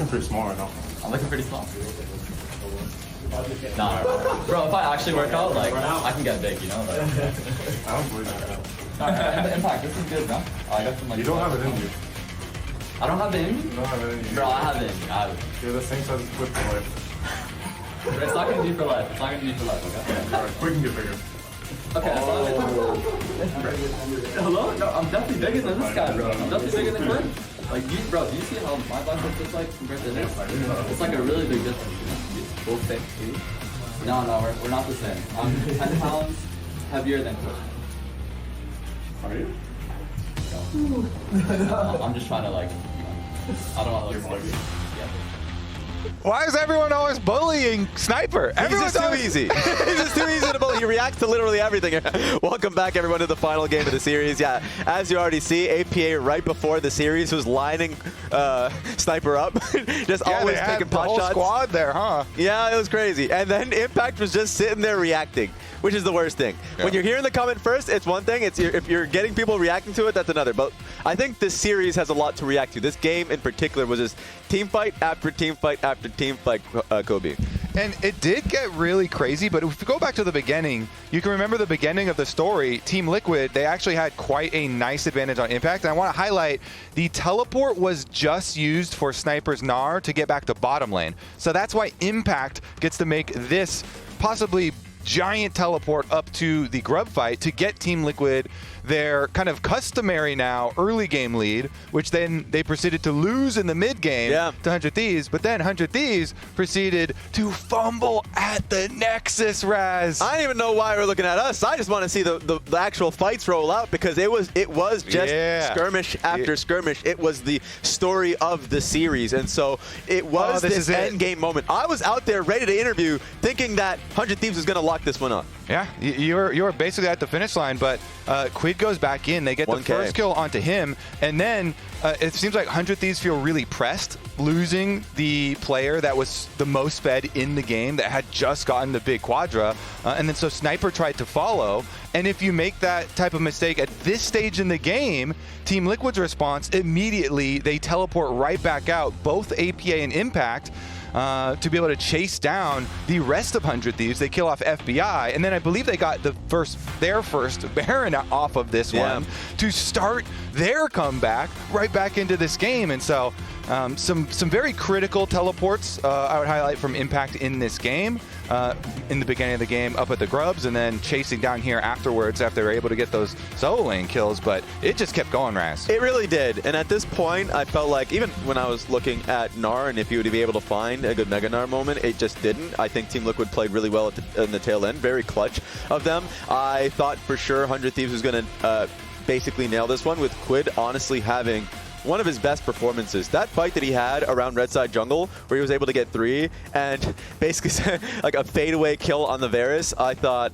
looking pretty small right now. I'm looking pretty small. Nah, bro, if I actually work out, like, I can get big, you know? Like, I don't believe that. Impact, this is good, bro. I got some, like, You don't have it in you. I don't have it in me? You don't have it in you. Bro, I have it in me. I have it. You're the same size as Quid for life. But it's not gonna be for life. It's not gonna be for life, okay? Alright, Quid can get bigger. Okay, hello? No, I'm definitely bigger than this guy, bro. I'm definitely bigger than Quid. Like, bro, do you see how my bicep looks like compared to his? It's like a really big difference, you know? Both same, see? No, we're not the same. I'm 10 pounds heavier than Quid. Are you? I'm just trying to, like, you know, I don't want to look like you. Yeah. Why is everyone always bullying Sniper? Everyone's too easy. He's just too easy to bully. He reacts to literally everything. Welcome back, everyone, to the final game of the series. Yeah, as you already see, APA right before the series was lining Sniper up, just always taking pot shots. The whole squad there, huh? Yeah, it was crazy. And then Impact was just sitting there reacting, which is the worst thing. Yeah. When you're hearing the comment first, it's one thing. It's if you're getting people reacting to it, that's another. But I think this series has a lot to react to. This game in particular was just team fight after team fight after team fight, Kobe. And it did get really crazy, but if you go back to the beginning, you can remember the beginning of the story. Team Liquid, they actually had quite a nice advantage on Impact. And I want to highlight, the teleport was just used for Sniper's Gnar to get back to bottom lane. So that's why Impact gets to make this possibly giant teleport up to the grub fight to get Team Liquid their kind of customary now early game lead, which then they proceeded to lose in the mid game to 100 Thieves, but then 100 Thieves proceeded to fumble at the Nexus, Raz. I don't even know why we're looking at us. I just want to see the actual fights roll out, because it was just skirmish after skirmish. It was the story of the series, and so it was this end game moment. I was out there ready to interview, thinking that 100 Thieves was going to lock this one up. Yeah, you're basically at the finish line, but Quid goes back in. They get the first kill onto him, and then it seems like 100 Thieves feel really pressed, losing the player that was the most fed in the game, that had just gotten the big quadra, and then so Sniper tried to follow. And if you make that type of mistake at this stage in the game, Team Liquid's response, immediately they teleport right back out, both APA and Impact, to be able to chase down the rest of 100 Thieves. They kill off FBI, and then I believe they got their first Baron off of this one to start their comeback right back into this game. And so some very critical teleports I would highlight from Impact in this game. In the beginning of the game up at the Grubs, and then chasing down here afterwards after they were able to get those solo lane kills, but it just kept going, Raz. It really did, and at this point I felt like, even when I was looking at Gnar and if you would be able to find a good Mega Gnar moment, it just didn't. I think Team Liquid played really well in the tail end, very clutch of them. I thought for sure 100 Thieves was going to basically nail this one, with Quid honestly having one of his best performances. That fight that he had around Red Side Jungle, where he was able to get 3 and basically like a fadeaway kill on the Varus, I thought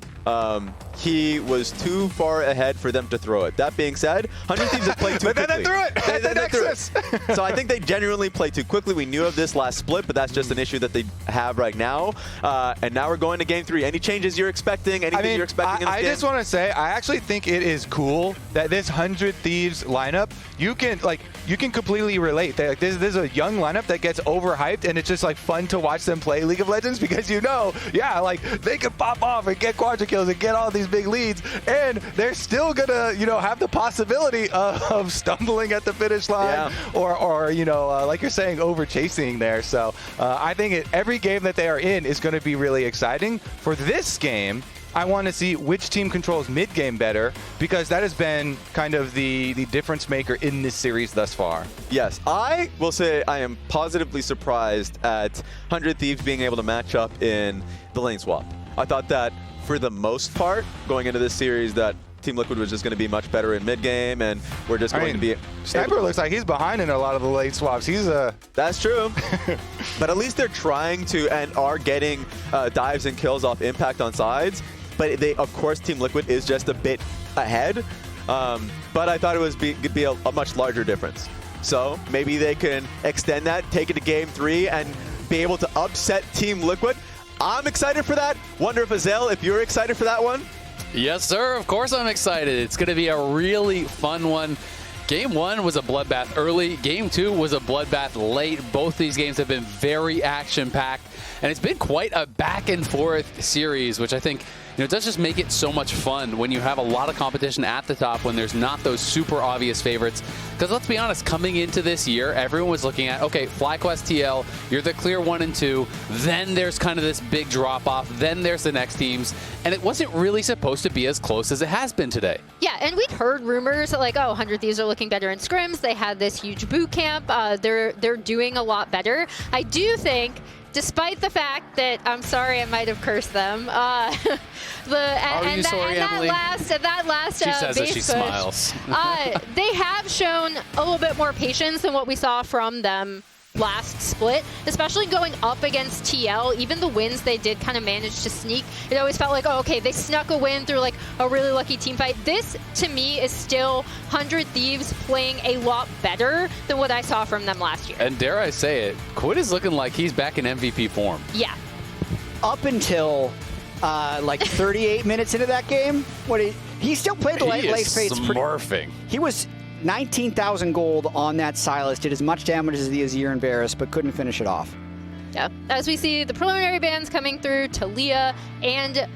he was too far ahead for them to throw it. That being said, 100 Thieves have played too quickly. But then they threw it at the Nexus. So I think they genuinely played too quickly. We knew of this last split, but that's just an issue that they have right now. And now we're going to Game 3. Any changes you're expecting? Anything you're expecting in this game? I just want to say, I actually think it is cool that this 100 Thieves lineup, you can completely relate. Like, this is a young lineup that gets overhyped, and it's just like fun to watch them play League of Legends, because like they can pop off and get quadra kills and get all these big leads, and they're still gonna have the possibility of stumbling at the finish line, or like you're saying, over chasing there. So I think every game that they are in is going to be really exciting. For this game, I want to see which team controls mid-game better, because that has been kind of the difference maker in this series thus far. Yes, I will say I am positively surprised at 100 Thieves being able to match up in the lane swap. I thought that for the most part, going into this series, that Team Liquid was just going to be much better in mid-game, and we're just going to be... Sniper looks like he's behind in a lot of the lane swaps. That's true. But at least they're trying to and are getting dives and kills off Impact on sides. But of course, Team Liquid is just a bit ahead. But I thought it would be a much larger difference. So maybe they can extend that, take it to Game 3, and be able to upset Team Liquid. I'm excited for that. Wonder if Azel, if you're excited for that one? Yes, sir. Of course I'm excited. It's going to be a really fun one. Game 1 was a bloodbath early. Game 2 was a bloodbath late. Both these games have been very action-packed, and it's been quite a back-and-forth series, which I think it does just make it so much fun when you have a lot of competition at the top, when there's not those super obvious favorites. Because let's be honest, coming into this year, everyone was looking at, okay, FlyQuest TL, you're the clear 1 and 2. Then there's kind of this big drop-off. Then there's the next teams. And it wasn't really supposed to be as close as it has been today. Yeah, and we'd heard rumors like, oh, 100 Thieves are looking better in scrims. They had this huge boot camp. They're doing a lot better. I do think, despite the fact that, I'm sorry, I might have cursed them. That last She says base as she push, smiles. they have shown a little bit more patience than what we saw from them last split, especially going up against TL. Even the wins they did kind of manage to sneak. It always felt like, oh, okay, they snuck a win through like a really lucky team fight. This, to me, is still 100 Thieves playing a lot better than what I saw from them last year. And dare I say it, Quid is looking like he's back in MVP form. Yeah. Up until like 38 minutes into that game, he still played the late fates. Smurfing. He was 19,000 gold on that Silas, did as much damage as the Azir and Varus, but couldn't finish it off. Yeah. As we see the preliminary bans coming through, Talia and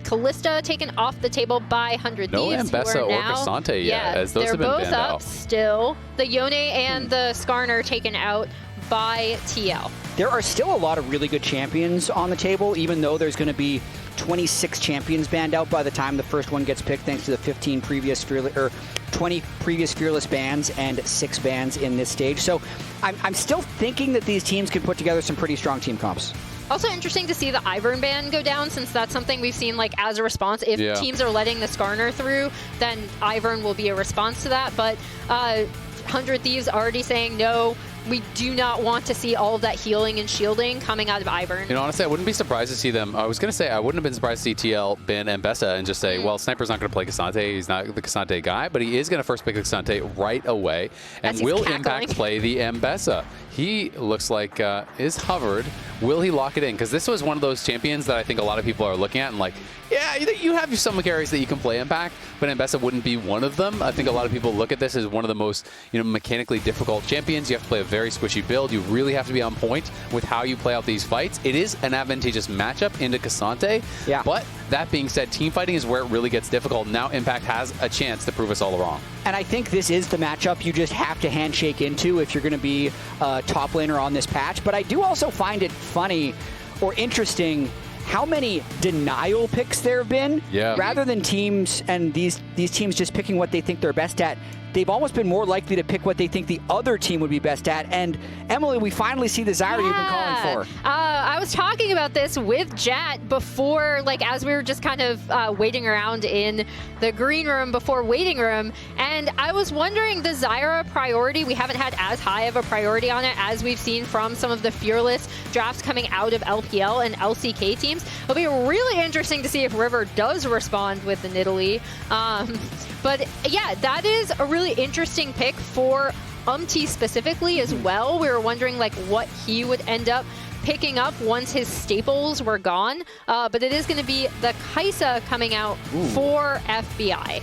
Kai'Sa taken off the table by 100 No Thieves. Ambessa or Cassante yet, as those have been banned out. They're both up still. The Yeon and the Skarner taken out by TL. There are still a lot of really good champions on the table, even though there's going to be 26 champions banned out by the time the first one gets picked, thanks to the 15 previous Fearless, or 20 previous Fearless bans and 6 bans in this stage. So I'm still thinking that these teams can put together some pretty strong team comps. Also interesting to see the Ivern ban go down, since that's something we've seen like as a response. If teams are letting the Skarner through, then Ivern will be a response to that. But 100 Thieves already saying no. We do not want to see all of that healing and shielding coming out of Ivern. Honestly, I wouldn't be surprised to see them. I was going to say I wouldn't have been surprised to see TL ban Ambessa and just say, well, Sniper's not going to play Cassante. He's not the Cassante guy, but he is going to first pick Cassante right away. And will Impact play the Ambessa? He looks like is hovered. Will he lock it in? Because this was one of those champions that I think a lot of people are looking at and like, yeah, you have some carries that you can play Impact, but Ambessa wouldn't be one of them. I think a lot of people look at this as one of the most mechanically difficult champions. You have to play a very squishy build. You really have to be on point with how you play out these fights. It is an advantageous matchup into Cassante, but that being said, team fighting is where it really gets difficult. Now Impact has a chance to prove us all wrong. And I think this is the matchup you just have to handshake into if you're going to be a top laner on this patch. But I do also find it funny or interesting how many denial picks there have been. Rather than teams and these teams just picking what they think they're best at, they've almost been more likely to pick what they think the other team would be best at. And Emily, we finally see the Zyra you've been calling for. I was talking about this with Jatt before, like as we were just kind of waiting around in the green room before waiting room. And I was wondering, the Zyra priority, we haven't had as high of a priority on it as we've seen from some of the Fearless drafts coming out of LPL and LCK teams. It'll be really interesting to see if River does respond with the Nidalee. But yeah, that is a really interesting pick for UmTi specifically as well. We were wondering like what he would end up picking up once his staples were gone. But it is going to be the Kai'Sa coming out for FBI.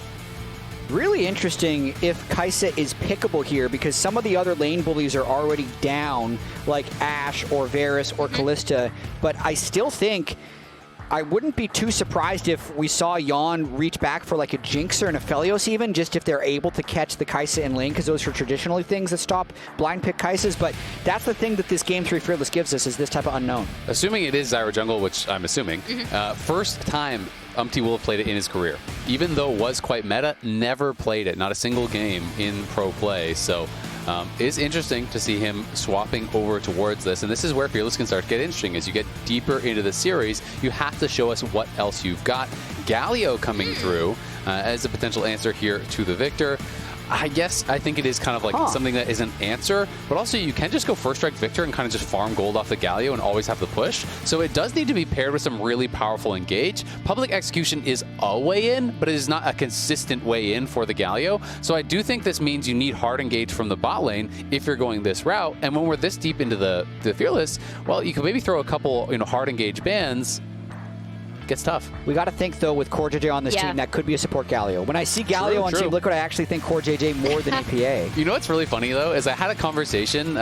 Really interesting if Kai'Sa is pickable here, because some of the other lane bullies are already down, like Ashe or Varus or Callista. But I still think I wouldn't be too surprised if we saw Yeon reach back for like a Jinx or an Aphelios even, just if they're able to catch the Kai'Sa in lane, because those are traditionally things that stop blind pick Kai'Sas. But that's the thing that this Game 3 Fearless gives us, is this type of unknown. Assuming it is Zyra jungle, which I'm assuming, first time UmTi will have played it in his career. Even though it was quite meta, never played it. Not a single game in pro play. So it's interesting to see him swapping over towards this. And this is where Fearless can start to get interesting. As you get deeper into the series, you have to show us what else you've got. Galio coming through as a potential answer here to the Viktor. I think it is kind of like something that is an answer, but also you can just go first strike Viktor and kind of just farm gold off the Galio and always have the push. So it does need to be paired with some really powerful engage. Public execution is a way in, but it is not a consistent way in for the Galio. So I do think this means you need hard engage from the bot lane if you're going this route. And when we're this deep into the Fearless, well, you can maybe throw a couple hard engage bans gets tough. We got to think, though, with CoreJJ on this team, that could be a support Galio. When I see Galio on Team Liquid, I actually think CoreJJ more than EPA. You know what's really funny, though, is I had a conversation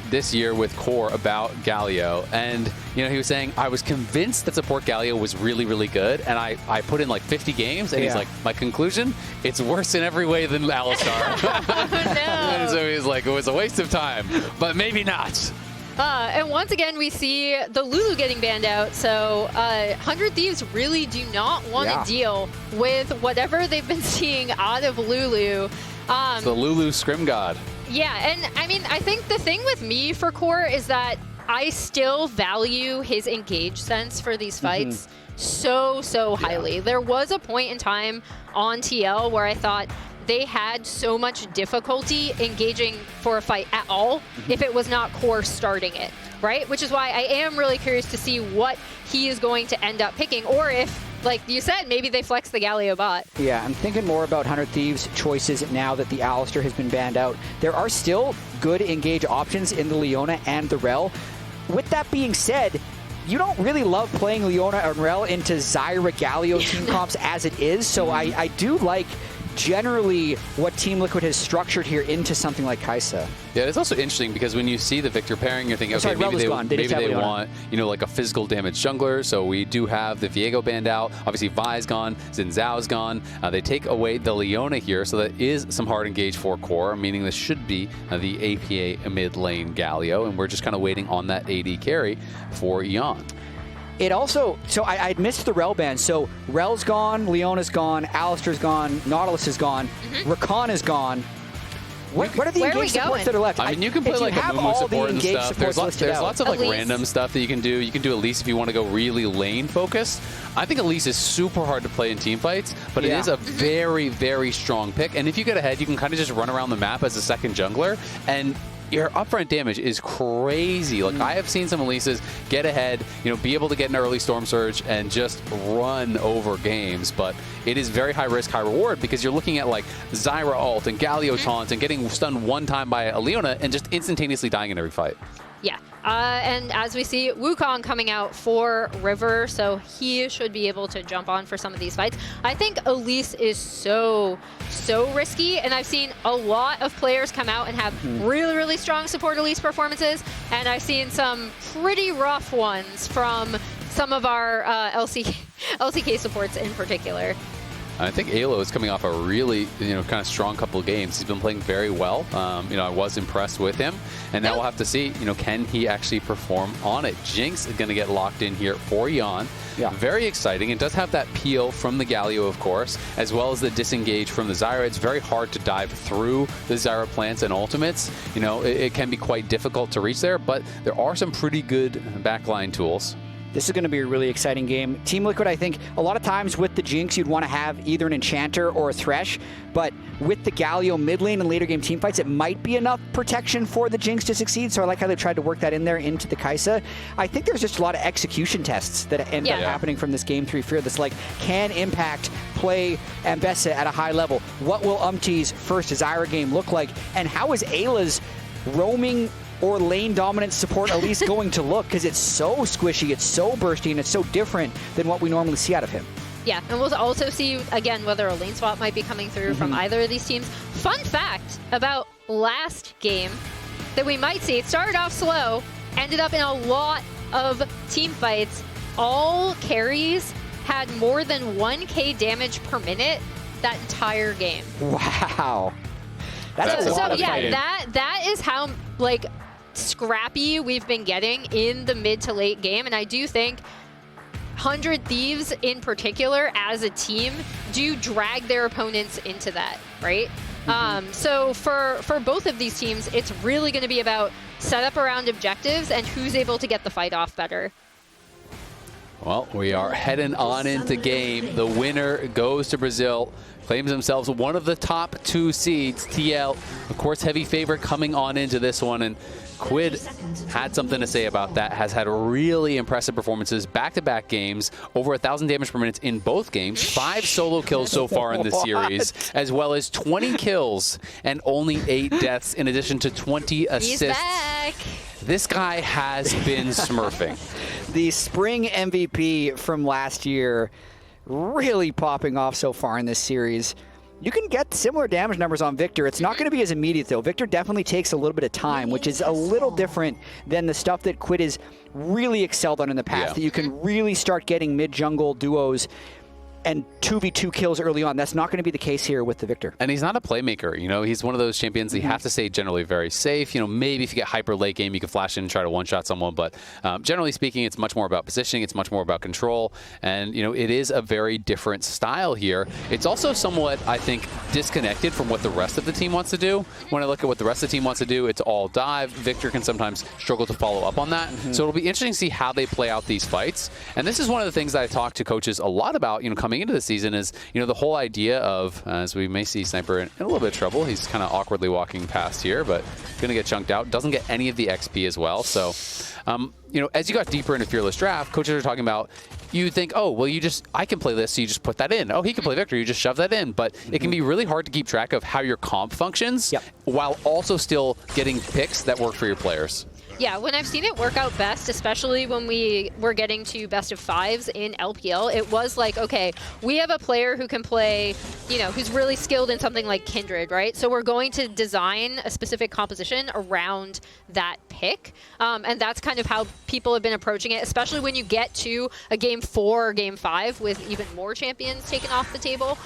this year with Core about Galio, and he was saying, I was convinced that support Galio was really, really good, and I put in like 50 games, and he's like, my conclusion, it's worse in every way than Alistar. Oh, no. And so he's like, it was a waste of time, but maybe not. And once again, we see the Lulu getting banned out. So 100 Thieves really do not want to deal with whatever they've been seeing out of Lulu. It's the Lulu Scrim God. Yeah, and I mean, I think the thing with me for Core is that I still value his engage sense for these fights so highly. There was a point in time on TL where I thought they had so much difficulty engaging for a fight at all if it was not Core starting it, right? Which is why I am really curious to see what he is going to end up picking, or if, like you said, maybe they flex the Galio bot. Yeah, I'm thinking more about 100 Thieves' choices now that the Alistar has been banned out. There are still good engage options in the Leona and the Rel. With that being said, you don't really love playing Leona and Rel into Zyra Galio team comps as it is, so I do like generally what Team Liquid has structured here into something like Kai'Sa. Yeah, it's also interesting because when you see the Viktor pairing, you're thinking, okay, maybe they want, like a physical damage jungler. So we do have the Viego banned out. Obviously, Vi's gone, Xin Zhao's gone. They take away the Leona here, so that is some hard engage for Core, meaning this should be the APA mid lane Galio, and we're just kind of waiting on that AD carry for Yeon. It also, so I'd missed the Rel ban. So Rel's gone, Leona's gone, Alistar's gone, Nautilus is gone, Rakan is gone. What are the engage supports that are left? I mean, you can play like a Mumu support and stuff. There's lots of like random stuff that you can do. You can do Elise if you want to go really lane focused. I think Elise is super hard to play in team fights, but it is a very, very strong pick. And if you get ahead, you can kind of just run around the map as a second jungler, and your upfront damage is crazy. Like, I have seen some Elises get ahead, be able to get an early Storm Surge and just run over games, but it is very high risk, high reward, because you're looking at like Zyra ult and Galio taunt and getting stunned one time by a Leona and just instantaneously dying in every fight. Yeah, and as we see, Wukong coming out for River, so he should be able to jump on for some of these fights. I think Elise is so risky, and I've seen a lot of players come out and have really strong support Elise performances, and I've seen some pretty rough ones from some of our LCK supports in particular. I think Eyla is coming off a really, kind of strong couple of games. He's been playing very well. I was impressed with him. And now we'll have to see, can he actually perform on it? Jinx is going to get locked in here for Yeon. Yeah. Very exciting. It does have that peel from the Galio, of course, as well as the disengage from the Zyra. It's very hard to dive through the Zyra plants and ultimates. It can be quite difficult to reach there, but there are some pretty good backline tools. This is going to be a really exciting game. Team Liquid, I think, a lot of times with the Jinx, you'd want to have either an Enchanter or a Thresh, but with the Galio mid lane and later game team fights, it might be enough protection for the Jinx to succeed, so I like how they tried to work that in there into the Kai'Sa. I think there's just a lot of execution tests that end up happening from this Game 3 Fear that's like, can Impact play Ambessa at a high level? What will UmTi's first Zyra game look like? And how is Eyla's roaming or lane dominant support Elise going to look? Because it's so squishy, it's so bursty, and it's so different than what we normally see out of him. Yeah, and we'll also see, again, whether a lane swap might be coming through from either of these teams. Fun fact about last game that we might see, it started off slow, ended up in a lot of team fights. All carries had more than 1k damage per minute that entire game. Wow. That's a lot of fighting. That is how, like, scrappy we've been getting in the mid to late game, and I do think 100 Thieves in particular as a team do drag their opponents into that, right? So for both of these teams, it's really going to be about setup around objectives and who's able to get the fight off better. Well, we are heading on into game. The winner goes to Brazil, claims themselves one of the top 2 seeds. TL, of course, heavy favorite coming on into this one, and Quid had something to say about that, has had really impressive performances, back-to-back games, over 1,000 damage per minute in both games, 5 solo kills so far in this series, as well as 20 kills and only 8 deaths in addition to 20 assists. He's back. This guy has been smurfing. The spring MVP from last year really popping off so far in this series. You can get similar damage numbers on Viktor. It's not going to be as immediate, though. Viktor definitely takes a little bit of time, which is a little different than the stuff that Quid has really excelled on in the past, that you can really start getting mid-jungle duos and 2v2 kills early on. That's not going to be the case here with the Viktor. And he's not a playmaker. You know, he's one of those champions that you have to stay generally very safe. You know, maybe if you get hyper late game, you can flash in and try to one-shot someone. But generally speaking, it's much more about positioning. It's much more about control. And, you know, it is a very different style here. It's also somewhat, I think, disconnected from what the rest of the team wants to do. When I look at what the rest of the team wants to do, it's all dive. Viktor can sometimes struggle to follow up on that. So it'll be interesting to see how they play out these fights. And this is one of the things that I talk to coaches a lot about, you know, coming into the season is, you know, the whole idea of, as we may see Sniper in a little bit of trouble. He's kind of awkwardly walking past here, but going to get chunked out. Doesn't get any of the XP as well. So, you know, as you got deeper into Fearless Draft, coaches are talking about, you think, oh, well, I can play this, so you just put that in. Oh, he can play Viktor, you just shove that in. But it can be really hard to keep track of how your comp functions while also still getting picks that work for your players. Yeah, when I've seen it work out best, especially when we were getting to best of fives in LPL, it was like, okay, we have a player who can play, you know, who's really skilled in something like Kindred, right? So we're going to design a specific composition around that pick. And that's kind of how people have been approaching it, especially when you get to a game 4 or game 5 with even more champions taken off the table.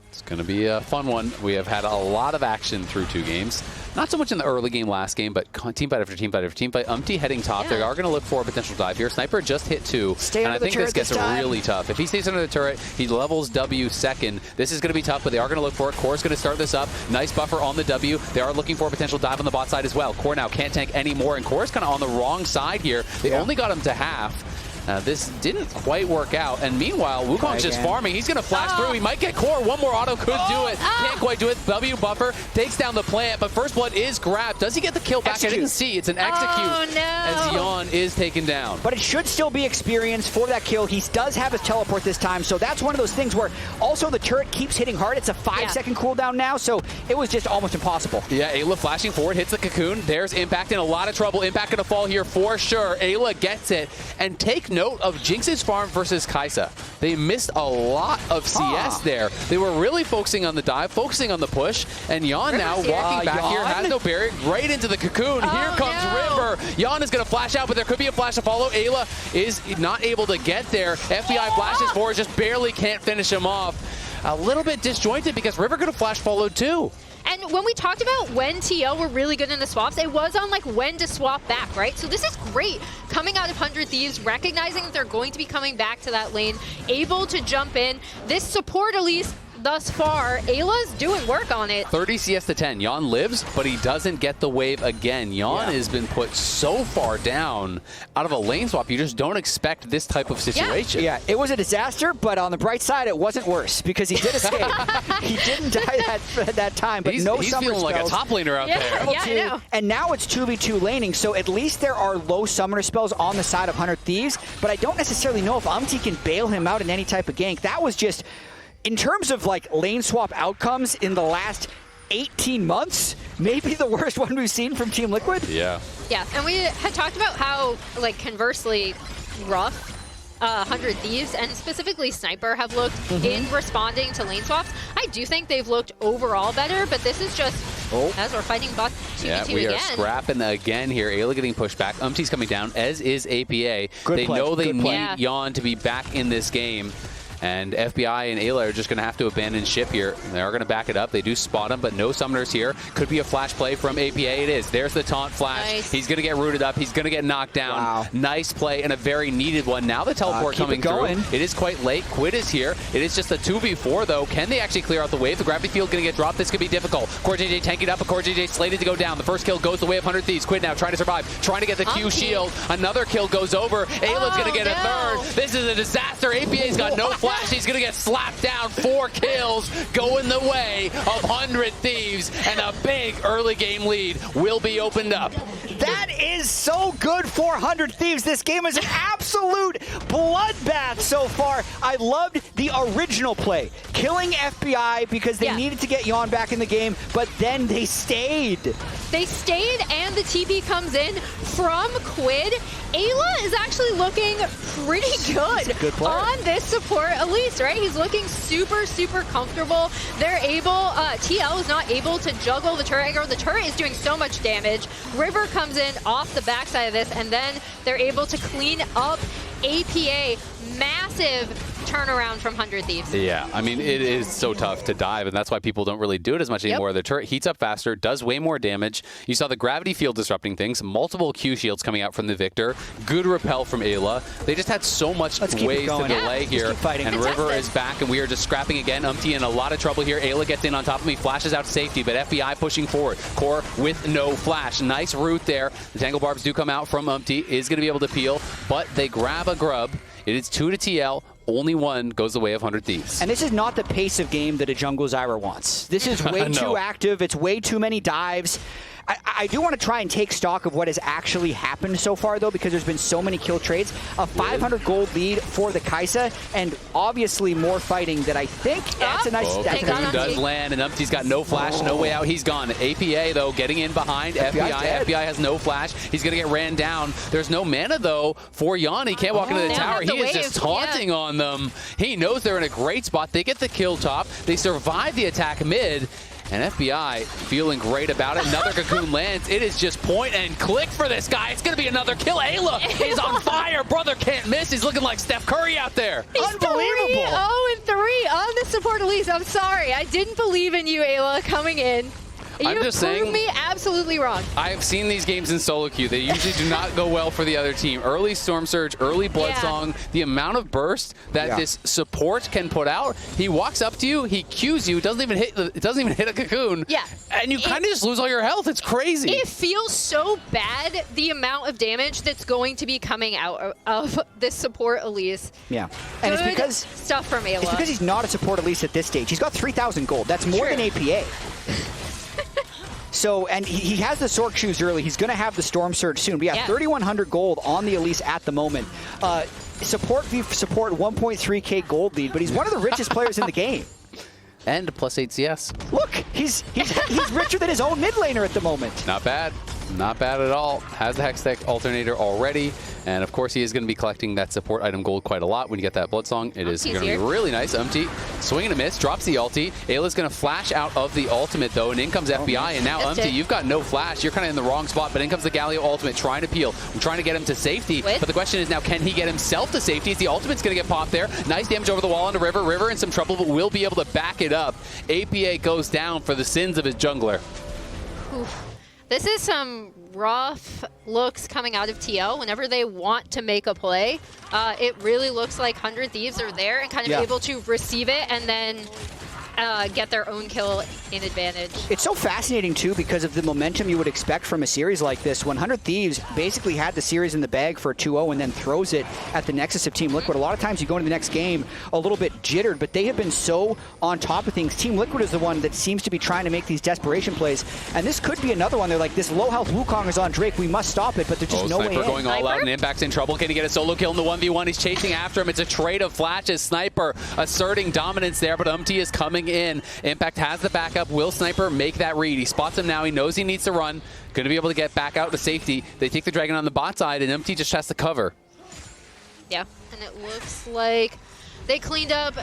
It's going to be a fun one. We have had a lot of action through 2 games. Not so much in the early game last game, but team fight after team fight after team fight. UmTi heading top. They are going to look for a potential dive here. Sniper just hit 2. And I think this gets really tough. If he stays under the turret, he levels W second. This is going to be tough, but they are going to look for it. Core's going to start this up. Nice buffer on the W. They are looking for a potential dive on the bot side as well. Core now can't tank anymore, and Core's kind of on the wrong side here. They only got him to half. This didn't quite work out, and meanwhile, Wukong's just farming. He's going to flash through. He might get Core. One more auto could do it. Can't quite do it. W buffer takes down the plant, but First Blood is grabbed. Does he get the kill back? I didn't see. It's an execute as Yeon is taken down. But it should still be experience for that kill. He does have his teleport this time, so that's one of those things where also the turret keeps hitting hard. It's a 5-second cooldown now, so it was just almost impossible. Yeah, Eyla flashing forward, hits the cocoon. There's Impact in a lot of trouble. Impact going to fall here for sure. Eyla gets it, and take note of Jinx's farm versus Kai'Sa. They missed a lot of CS there. They were really focusing on the dive, focusing on the push, and Yeon now walking back here, has no barrier, right into the cocoon. Here comes River. Yeon is going to flash out, but there could be a flash to follow. Eyla is not able to get there. FBI flashes forward, just barely can't finish him off. A little bit disjointed because River could have flash followed too. And when we talked about when TL were really good in the swaps, it was on like when to swap back, right? So this is great. Coming out of 100 Thieves, recognizing that they're going to be coming back to that lane, able to jump in. This support Elise thus far, Ayla's doing work on it. 30 CS to 10. Yeon lives, but he doesn't get the wave again. Yeon has been put so far down out of a lane swap. You just don't expect this type of situation. Yeah, it was a disaster, but on the bright side, it wasn't worse because he did escape. He didn't die that time, but he's no he's summer feeling like a top laner out there. Yeah, I know. And now it's 2v2 laning, so at least there are low summoner spells on the side of 100 Thieves, but I don't necessarily know if UmTi can bail him out in any type of gank. That was just, in terms of like lane swap outcomes in the last 18 months, maybe the worst one we've seen from Team Liquid. Yeah. Yeah, and we had talked about how, like, conversely rough 100 Thieves and specifically Sniper have looked in responding to lane swaps. I do think they've looked overall better, but this is just as we're fighting bot 2v2 yeah, we are scrapping again here. Ayla getting pushed back. UmTi's coming down, as is APA. They know they need Yeon to be back in this game. And FBI and Eyla are just going to have to abandon ship here. They are going to back it up. They do spot him, but no summoners here. Could be a flash play from APA. It is. There's the taunt flash. Nice. He's going to get rooted up. He's going to get knocked down. Wow. Nice play and a very needed one. Now the teleport coming through. It is quite late. Quid is here. It is just a 2v4, though. Can they actually clear out the wave? The gravity field going to get dropped. This could be difficult. CoreJJ tanking up, but CoreJJ slated to go down. The first kill goes the way of 100 Thieves. Quid now trying to survive, trying to get the Q shield. Another kill goes over. Ayla's going to get a third. This is a disaster. APA's got no flash. He's going to get slapped down. 4 kills going the way of 100 Thieves, and a big early game lead will be opened up. That is so good for 100 Thieves. This game is an absolute bloodbath so far. I loved the original play, killing FBI because they needed to get Yeon back in the game, but then they stayed. They stayed, and the TP comes in from Quid. Eyla is actually looking pretty good on this support Elise, right? He's looking super, super comfortable. They're able, TL is not able to juggle the turret aggro. The turret is doing so much damage. River comes in off the backside of this, and then they're able to clean up APA. Massive turnaround from 100 Thieves. Yeah, I mean, it is so tough to dive, and that's why people don't really do it as much anymore. The turret heats up faster, does way more damage. You saw the gravity field disrupting things, multiple Q shields coming out from the Viktor, good repel from Eyla. They just had so much ways to delay here, and River is back, and we are just scrapping again. UmTi in a lot of trouble here. Eyla gets in on top of me, flashes out to safety, but FBI pushing forward. Core with no flash. Nice route there. The Tangle Barbs do come out from UmTi, is going to be able to peel, but they grab a grub. It is 2 to TL. Only one goes the way of 100 Thieves. And this is not the pace of game that a jungle Zyra wants. This is way too active. It's way too many dives. I do want to try and take stock of what has actually happened so far, though, because there's been so many kill trades. A 500 gold lead for the Kai'Sa, and obviously more fighting that I think that's a nice... Cocoon does land, and UmTi's got no flash, no way out. He's gone. APA, though, getting in behind FBI. FBI has no flash. He's going to get ran down. There's no mana, though, for Yeon. He can't walk into the tower. He is just taunting on them. He knows they're in a great spot. They get the kill top. They survive the attack mid. And FBI feeling great about it. Another Cocoon lands. It is just point and click for this guy. It's going to be another kill. Eyla is on fire. Brother can't miss. He's looking like Steph Curry out there. He's unbelievable. 3-0-3 on the support Elise. I'm sorry. I didn't believe in you, Eyla, coming in. You proved me absolutely wrong. I have seen these games in solo queue. They usually do not go well for the other team. Early Storm Surge, early Blood Song, the amount of burst that this support can put out. He walks up to you, he Qs you, doesn't even hit a Cocoon. Yeah. And you kind of just lose all your health. It's crazy. It feels so bad, the amount of damage that's going to be coming out of this support Elise. Yeah. And Good it's because stuff from Eyla. It's because he's not a support Elise at this stage. He's got 3,000 gold. That's more than APA. So, and he has the Sork shoes early. He's going to have the Storm Surge soon. But yeah, 3,100 gold on the Elise at the moment. Support 1.3k gold lead, but he's one of the richest players in the game. And plus 8 CS. Look, he's richer than his own mid laner at the moment. Not bad. Not bad at all. Has the Hextech alternator already. And of course, he is going to be collecting that support item gold quite a lot when you get that Blood Song. It is going to be really nice. UmTi swing and a miss, drops the ulti. Ayla's going to flash out of the ultimate, though, and in comes FBI. And now UmTi, you've got no flash. You're kind of in the wrong spot, but in comes the Galio ultimate, trying to peel. I'm trying to get him to safety. But the question is now, can he get himself to safety? Is the ultimate's going to get popped there? Nice damage over the wall onto River. River in some trouble, but will be able to back it up. APA goes down for the sins of his jungler. Oof. This is some rough looks coming out of TL. Whenever they want to make a play, it really looks like 100 Thieves are there and kind of able to receive it and then get their own kill in advantage. It's so fascinating, too, because of the momentum you would expect from a series like this. 100 Thieves basically had the series in the bag for 2-0 and then throws it at the nexus of Team Liquid. A lot of times you go into the next game a little bit jittered, but they have been so on top of things. Team Liquid is the one that seems to be trying to make these desperation plays, and this could be another one. They're like, this low-health Wukong is on Drake. We must stop it, but there's just no way in. Sniper going all out, and Impact's in trouble. Can he get a solo kill in the 1v1? He's chasing after him. It's a trade of flashes. Sniper asserting dominance there, but UmTi is coming in. Impact has the backup. Will Sniper make that read? He spots him now. He knows he needs to run. Going to be able to get back out to safety. They take the Dragon on the bot side, and UmTi just has to cover. Yeah, and it looks like they cleaned up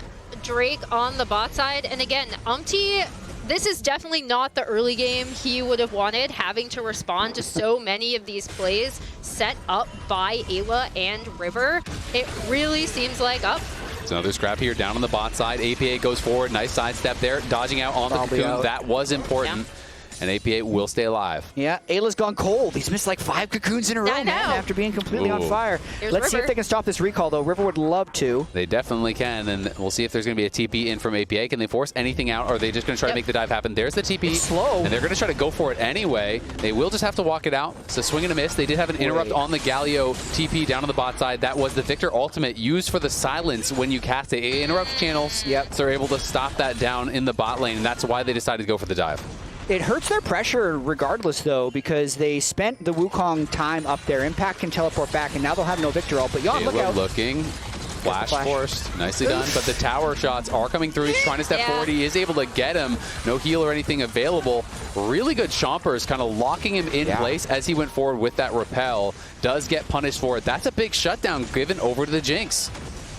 Drake on the bot side. And again, UmTi, this is definitely not the early game he would have wanted, having to respond to so many of these plays set up by Eyla and River. It really seems like Another scrap here down on the bot side. APA goes forward. Nice sidestep there. Dodging out on the Cocoon. That was important. And APA will stay alive. Yeah, Ayla's gone cold. He's missed like 5 Cocoons in a row, man, after being completely on fire. Let's see if they can stop this recall, though. River would love to. They definitely can, and we'll see if there's going to be a TP in from APA. Can they force anything out, or are they just going to try to make the dive happen? There's the TP. It's slow. And they're going to try to go for it anyway. They will just have to walk it out. It's a swing and a miss. They did have an interrupt on the Galio TP down on the bot side. That was the Viktor ultimate used for the silence when you cast it. It interrupts channels, so they're able to stop that down in the bot lane, and that's why they decided to go for the dive. It hurts their pressure regardless, though, because they spent the Wukong time up there. Impact can teleport back, and now they'll have no Viktor ult. But Yeon, look out. Looking. Flash forced, nicely done, but the tower shots are coming through. He's trying to step forward. He is able to get him. No heal or anything available. Really good chompers, kind of locking him in place as he went forward with that repel. Does get punished for it. That's a big shutdown given over to the Jinx.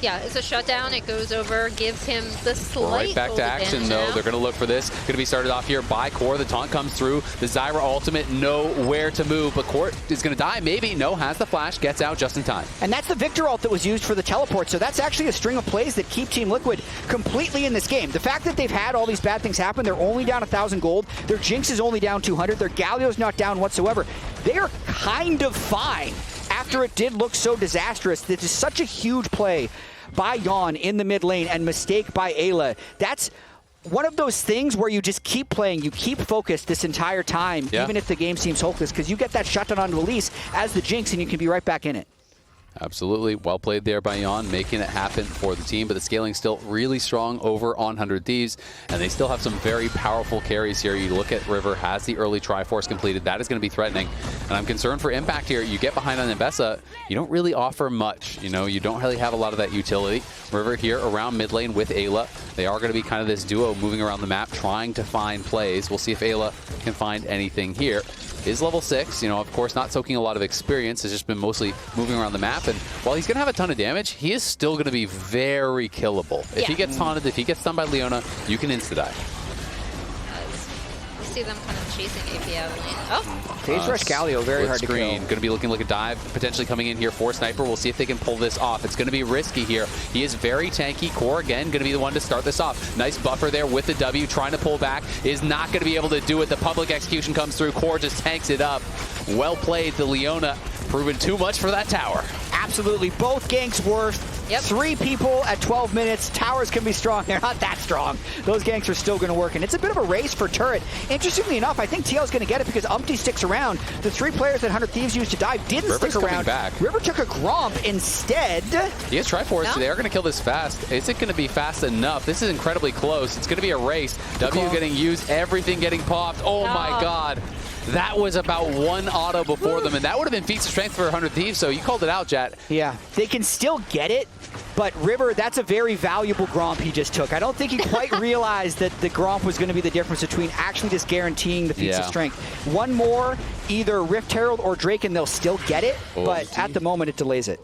Yeah, it's a shutdown. It goes over, gives him the slight right back to action, though. They're going to look for this. Going to be started off here by Core. The taunt comes through. The Zyra ultimate, nowhere to move. But Core is going to die, maybe. No, has the flash, gets out just in time. And that's the Viktor ult that was used for the teleport. So that's actually a string of plays that keep Team Liquid completely in this game. The fact that they've had all these bad things happen, they're only down 1,000 gold. Their Jinx is only down 200. Their Galio's not down whatsoever. They're kind of fine after it did look so disastrous. This is such a huge play by Yeon in the mid lane and mistake by Eyla. That's one of those things where you just keep playing, you keep focused this entire time, even if the game seems hopeless, because you get that shutdown onto Elise as the Jinx and you can be right back in it. Absolutely. Well played there by Yeon, making it happen for the team, but the scaling still really strong over on 100 Thieves, and they still have some very powerful carries here. You look at River, has the early Triforce completed. That is going to be threatening, and I'm concerned for impact here. You get behind on Ambessa, you don't really offer much. You know, you don't really have a lot of that utility. River here around mid lane with Eyla. They are going to be kind of this duo moving around the map, trying to find plays. We'll see if Eyla can find anything here. Is level 6, you know, of course not soaking a lot of experience, has just been mostly moving around the map, and while he's going to have a ton of damage, he is still going to be very killable. If he gets taunted, if he gets stunned by Leona, you can insta-die. You see them kind of chasing AP out of the lane. Oh! Phase rush Galio, very hard to kill. Going to be looking like a dive, potentially coming in here for Sniper. We'll see if they can pull this off. It's going to be risky here. He is very tanky. Core, again, going to be the one to start this off. Nice buffer there with the W, trying to pull back. Is not going to be able to do it. The public execution comes through. Core just tanks it up. Well played to Leona. Proven too much for that tower. Absolutely. Both ganks worth 3 people at 12 minutes. Towers can be strong. They're not that strong. Those ganks are still going to work, and it's a bit of a race for turret. Interestingly enough, I think TL is going to get it because UmTi sticks around. The 3 players that 100 Thieves used to dive didn't stick around. Back. River took a Gromp instead. He has Triforce. They are going to kill this fast. Is it going to be fast enough? This is incredibly close. It's going to be a race. W getting used, everything getting popped. Oh my God. That was about 1 auto before them, and that would have been feats of strength for 100 Thieves, so you called it out, Jatt. Yeah, they can still get it, but River, that's a very valuable Gromp he just took. I don't think he quite realized that the Gromp was going to be the difference between actually just guaranteeing the feats of strength. One more, either Rift Herald or Drake, and they'll still get it, but at the moment it delays it.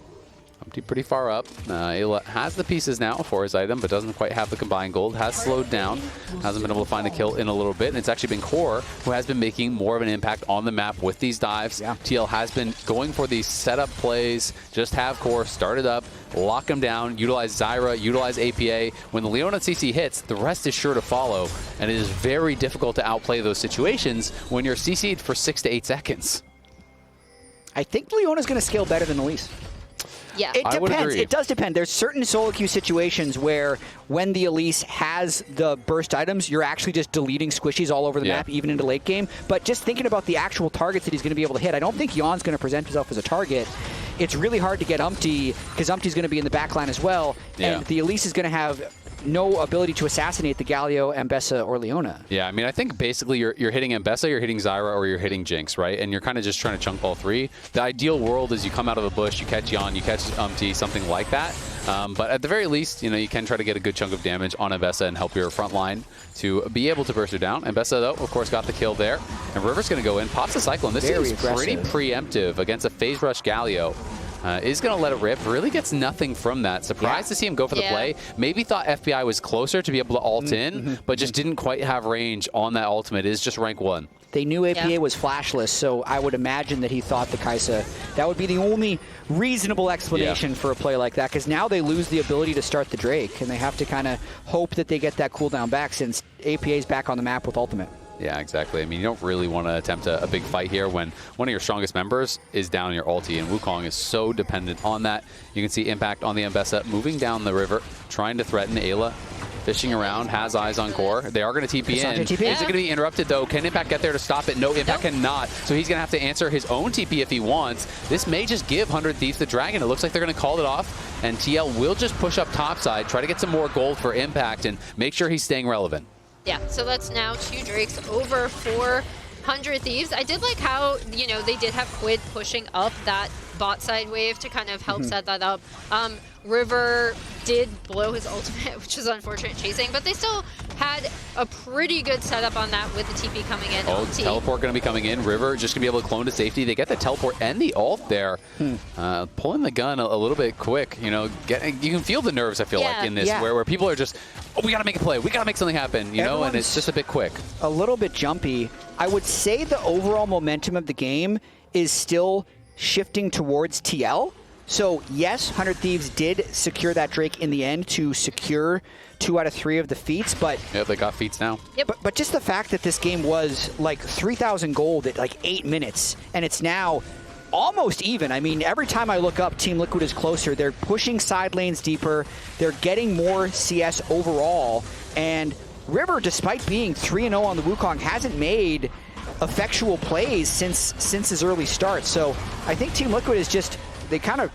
UmTi pretty far up. Eyla has the pieces now for his item, but doesn't quite have the combined gold. Has slowed down. Hasn't been able to find a kill in a little bit. And it's actually been Core who has been making more of an impact on the map with these dives. TL has been going for these setup plays. Just have Core start it up, lock him down, utilize Zyra, utilize APA. When the Leona CC hits, the rest is sure to follow. And it is very difficult to outplay those situations when you're CC'd for 6 to 8 seconds. I think Leona's going to scale better than Elise. Yeah. It depends. It does depend. There's certain solo queue situations where when the Elise has the burst items, you're actually just deleting squishies all over the map, even into late game. But just thinking about the actual targets that he's going to be able to hit, I don't think Yeon's going to present himself as a target. It's really hard to get UmTi because UmTi's going to be in the backline as well. And the Elise is going to have no ability to assassinate the Galio, Ambessa, or Leona. Yeah, I mean, I think basically you're hitting Ambessa, you're hitting Zyra, or you're hitting Jinx, right? And you're kind of just trying to chunk all 3. The ideal world is you come out of a bush, you catch Yeon, you catch UmTi, something like that. But at the very least, you know, you can try to get a good chunk of damage on Ambessa and help your front line to be able to burst her down. Ambessa, though, of course, got the kill there. And River's going to go in, pops the Cyclone. This is pretty preemptive against a phase rush Galio. Is going to let it rip. Really gets nothing from that. Surprised to see him go for the play. Maybe thought FBI was closer to be able to ult in, but just didn't quite have range on that ultimate. It is just rank 1. They knew APA was flashless, so I would imagine that he thought the Kai'Sa, that would be the only reasonable explanation for a play like that, because now they lose the ability to start the Drake, and they have to kind of hope that they get that cooldown back since APA's back on the map with ultimate. Yeah, exactly. I mean, you don't really want to attempt a big fight here when one of your strongest members is down your ulti, and Wukong is so dependent on that. You can see impact on the Ambessa moving down the river, trying to threaten Eyla. Fishing around, has eyes on Core. They are going to TP in. Is it going to be interrupted, though? Can Impact get there to stop it? No, Impact cannot. So he's going to have to answer his own TP if he wants. This may just give 100 Thieves the Dragon. It looks like they're going to call it off, and TL will just push up topside, try to get some more gold for Impact, and make sure he's staying relevant. Yeah, so that's now 2 Drakes over for 100 Thieves. I did like how, you know, they did have Quid pushing up that bot side wave to kind of help set that up. River did blow his ultimate, which is unfortunate chasing, but they still had a pretty good setup on that with the TP coming in. Oh, teleport going to be coming in. River just going to be able to clone to safety. They get the teleport and the ult there. Pulling the gun a little bit quick. You know, you can feel the nerves, I feel like, in this, where people are just, oh, we got to make a play. We got to make something happen, you know, and it's just a bit quick. A little bit jumpy. I would say the overall momentum of the game is still shifting towards TL. So yes, 100 Thieves did secure that Drake in the end to secure 2 out of 3 of the feats, but yeah, they got feats now. Yep. But just the fact that this game was like 3,000 gold at like 8 minutes, and it's now almost even. I mean, every time I look up, Team Liquid is closer. They're pushing side lanes deeper. They're getting more CS overall, and River, despite being 3-0 on the Wukong, hasn't made effectual plays since his early start. So I think Team Liquid is just, they kind of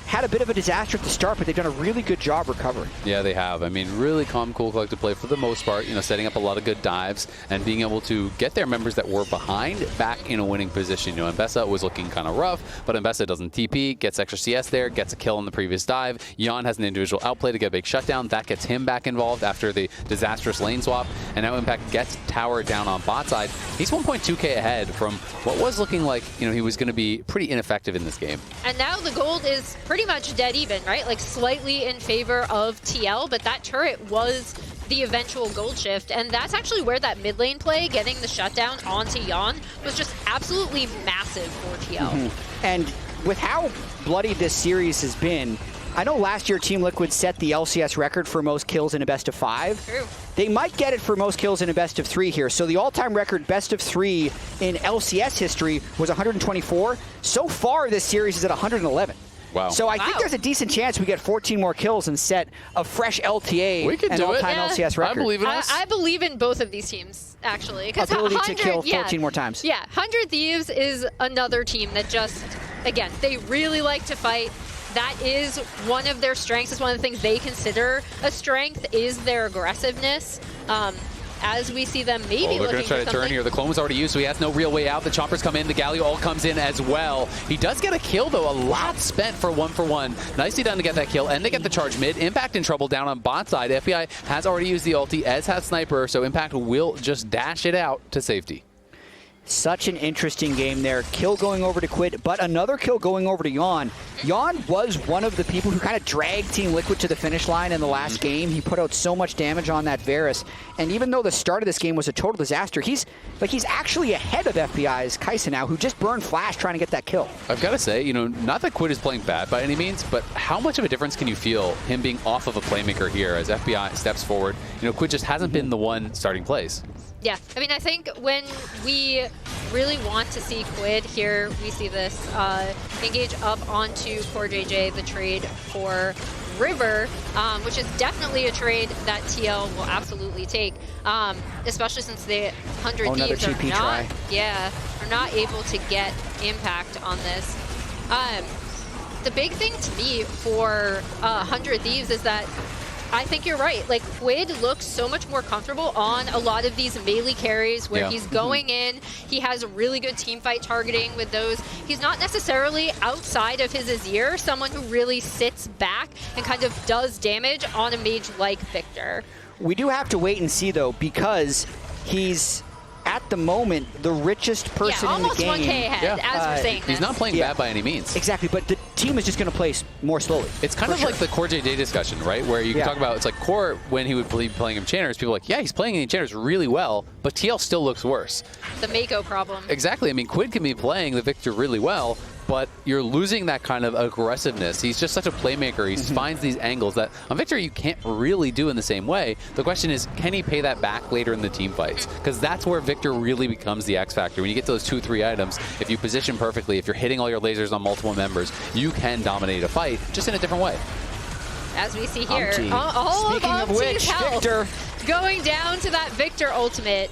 had a bit of a disaster at the start, but they've done a really good job recovering. Yeah, they have. I mean, really calm, cool, collected play for the most part, you know, setting up a lot of good dives and being able to get their members that were behind back in a winning position. You know, Ambessa was looking kind of rough, but Ambessa doesn't TP, gets extra CS there, gets a kill on the previous dive. Yeon has an individual outplay to get a big shutdown. That gets him back involved after the disastrous lane swap, and now Impact gets tower down on bot side. He's 1.2k ahead from what was looking like, you know, he was going to be pretty ineffective in this game. And now the gold is pretty much dead even, right? Like slightly in favor of TL, but that turret was the eventual gold shift, and that's actually where that mid lane play, getting the shutdown onto Yeon, was just absolutely massive for TL. And with how bloody this series has been, I know last year Team Liquid set the LCS record for most kills in a best of 5. True. They might get it for most kills in a best of 3 here. So the all-time record best of 3 in LCS history was 124. So far this series is at 111. Wow. So I think there's a decent chance we get 14 more kills and set a fresh LTA We could and do it. all-time LCS record. I believe in us. I believe in both of these teams, actually. Ability to kill 14 more times. Yeah, 100 Thieves is another team that just, again, they really like to fight. That is one of their strengths. It's one of the things they consider a strength, is their aggressiveness. As we see them maybe they're looking going to try to turn here. The clone was already used, so he has no real way out. The choppers come in. The Galio ult comes in as well. He does get a kill, though. A lot spent for 1-for-1. Nicely done to get that kill, and they get the charge mid. Impact in trouble down on bot side. FBI has already used the ulti, as has Sniper, so Impact will just dash it out to safety. Such an interesting game there. Kill going over to Quid, but another kill going over to Yeon. Yeon was one of the people who kind of dragged Team Liquid to the finish line in the last game. He put out so much damage on that Varus. And even though the start of this game was a total disaster, he's actually ahead of FBI's Kai'Sa now, who just burned Flash trying to get that kill. I've got to say, you know, not that Quid is playing bad by any means, but how much of a difference can you feel him being off of a playmaker here as FBI steps forward? You know, Quid just hasn't been the one starting plays. Yeah, I mean, I think when we really want to see Quid here, we see this engage up onto CoreJJ, the trade for River, which is definitely a trade that TL will absolutely take, especially since the 100 Thieves are not able to get impact on this. The big thing to me for 100 Thieves is that I think you're right. Like, Quid looks so much more comfortable on a lot of these melee carries where he's going in. He has really good team fight targeting with those. He's not necessarily outside of his Azir, someone who really sits back and kind of does damage on a mage like Viktor. We do have to wait and see, though, because he's, at the moment, the richest person in the game. Almost 1K ahead, as we're saying this. He's not playing bad by any means. Exactly, but the team is just going to play more slowly. It's kind of like the CoreJJ discussion, right? Where you can talk about, it's like Core, when he would be playing Enchanters, people are like, yeah, he's playing Enchanters really well, but TL still looks worse. The Mako problem. Exactly. I mean, Quid can be playing the Viktor really well, but you're losing that kind of aggressiveness. He's just such a playmaker. He finds these angles that on Viktor you can't really do in the same way. The question is, can he pay that back later in the team fights? Because that's where Viktor really becomes the X factor. When you get to those 2-3 items, if you position perfectly, if you're hitting all your lasers on multiple members, you can dominate a fight just in a different way. As we see here, UmTi. all Speaking of of which, health Viktor going down to that Viktor ultimate.